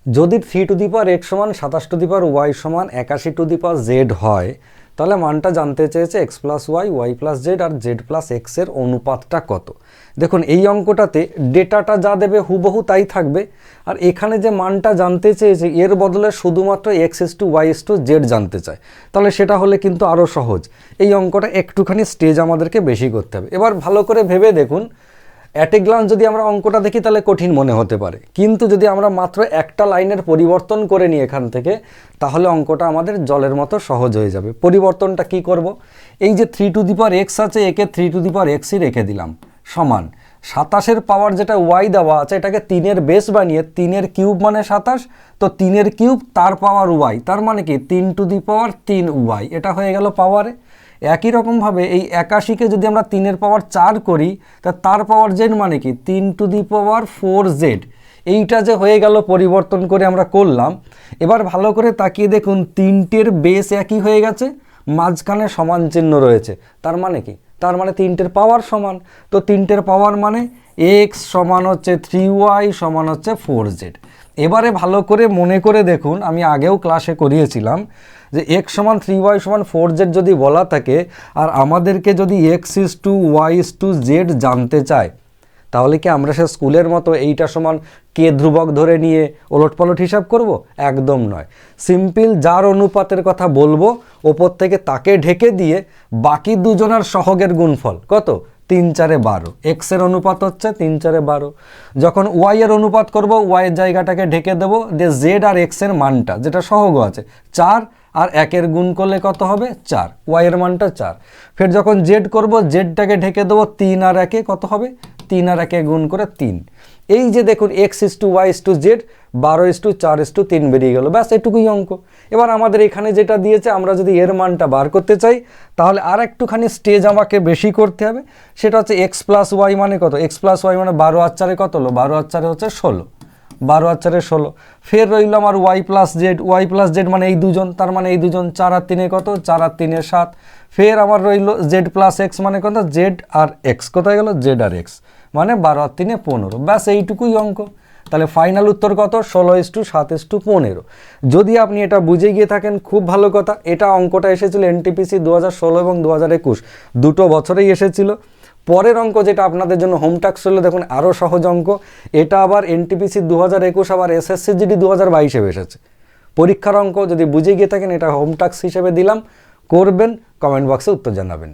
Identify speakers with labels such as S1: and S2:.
S1: যদি 3 to the power x সমান 27 to the power y সমান 81 টু দি পাওয়ার z হয়, তাহলে মানটা জানতে চেয়েছে x plus y, y plus z আর জেড প্লাস এক্স এর অনুপাতটা কত। দেখুন এই অঙ্কটাতে ডেটাটা যা দেবে হুবহু তাই থাকবে, আর এখানে যে মানটা জানতে চেয়েছে এর বদলে শুধুমাত্র x:y:z জানতে চায়, তাহলে সেটা হলে কিন্তু আরও সহজ। এই অঙ্কটা একটুখানি স্টেজ আমাদেরকে বেশি করতে হবে। এবার ভালো করে ভেবে দেখুন, অ্যাট এ গ্লান্স যদি আমরা অঙ্কটা দেখি তাহলে কঠিন মনে হতে পারে, কিন্তু যদি আমরা মাত্র একটা লাইনের পরিবর্তন করে নিই এখান থেকে, তাহলে অঙ্কটা আমাদের জলের মতো সহজ হয়ে যাবে। পরিবর্তনটা কি করব? এই যে 3 টু দি পাওয়ার x আছে, একে 3 টু দি পাওয়ার x-ই রেখে দিলাম, সমান 27-এর পাওয়ার যেটা y দেওয়া আছে এটাকে 3-এর বেস বানিয়ে 3-এর কিউব মানে 27, তো 3-এর কিউব তার পাওয়ার y, তার মানে কি 3 টু দি পাওয়ার 3y, এটা হয়ে গেল পাওয়ারে। একই রকমভাবে এই 81-কে যদি আমরা 3-এর পাওয়ার 4 করি, তা তার পাওয়ার জেড মানে কি 3 টু দি পাওয়ার 4z। এইটা যে হয়ে গেল পরিবর্তন করে আমরা করলাম। এবার ভালো করে তাকিয়ে দেখুন, 3টের বেস একই হয়ে গেছে, মাঝখানে সমান চিহ্ন রয়েছে, তার মানে কি? তার মানে 3টের পাওয়ার সমান। তো 3টের পাওয়ার মানে x সমান হচ্ছে 3y সমান হচ্ছে 4z। এবারে ভালো করে মনে করে দেখুন, আমি আগেও ক্লাসে করিয়েছিলাম যে x সমান 3y সমান 4z যদি বলা থাকে, আর আমাদেরকে যদি x:y:z জানতে চায়, তাহলে কি আমরা সে স্কুলের মতো এইটা সমান কে ধ্রুবক ধরে নিয়ে ওলটপালট হিসাব করব? একদম নয়। সিম্পল যার অনুপাতের কথা বলবো ওপর থেকে তাকে ঢেকে দিয়ে বাকি দুজনের সহগের গুণফল কত? 3×4=12। এক্স এর অনুপাত হচ্ছে 3×4=12। যখন ওয়াই এর অনুপাত করব, ওয়াই এর জায়গাটাকে ঢেকে দেবো, দিয়ে জেড আর এক্স এর মানটা যেটা সহগ আছে 4 আর 1-এর গুণ করলে কত হবে? 4, ওয়াই এর মানটা 4। ফের যখন জেড করব, জেডটাকে ঢেকে দেবো, 3 আর 1-এ কত হবে? 3 আর 1-এ গুণ করে 3। এই যে দেখুন x:y:z 12:4:3 বেরিয়ে গেল, ব্যাস এটুকুই অঙ্ক। এবার আমাদের এখানে যেটা দিয়েছে, আমরা যদি এর মানটা বার করতে চাই তাহলে আর একটুখানি স্টেজ আমাকে বেশি করতে হবে। সেটা হচ্ছে x প্লাস ওয়াই মানে কত? x প্লাস ওয়াই মানে 12 আর 4-এ কত হলো? 12 আর 4-এ হচ্ছে 16, 12 আর 4-এ 16। ফের রইল আমার Y plus Z, Y plus Z মানে এই দুজন, তার মানে এই দুজন, 4 আর 3-এ কত? 4 আর 3-এ 7। ফের আমার রইল জেড প্লাস এক্স মানে কত? জেড আর এক্স, কোথায় গেল? জেড আর এক্স মানে 12 আর 3-এ 15, ব্যাস এইটুকুই অঙ্ক। তাহলে ফাইনাল উত্তর কত? 16:7:15। যদি আপনি এটা বুঝে গিয়ে থাকেন খুব ভালো কথা। এটা অঙ্কটা এসেছিল এনটিপিসি 2016 এবং 2021 দুটো বছরেই এসেছিল। পরের অঙ্ক যেটা আপনাদের জন্য হোম টাস্ক হলো, দেখুন আরও সহজ অঙ্ক। এটা আবার এনটিপিসি 2021 আবার এসএসসিজিডি 2022-এ এসেছে পরীক্ষার অঙ্ক। যদি বুঝে গিয়ে থাকেন এটা হোম টাস্ক হিসেবে দিলাম, করবেন, কমেন্ট বক্সে উত্তর জানাবেন।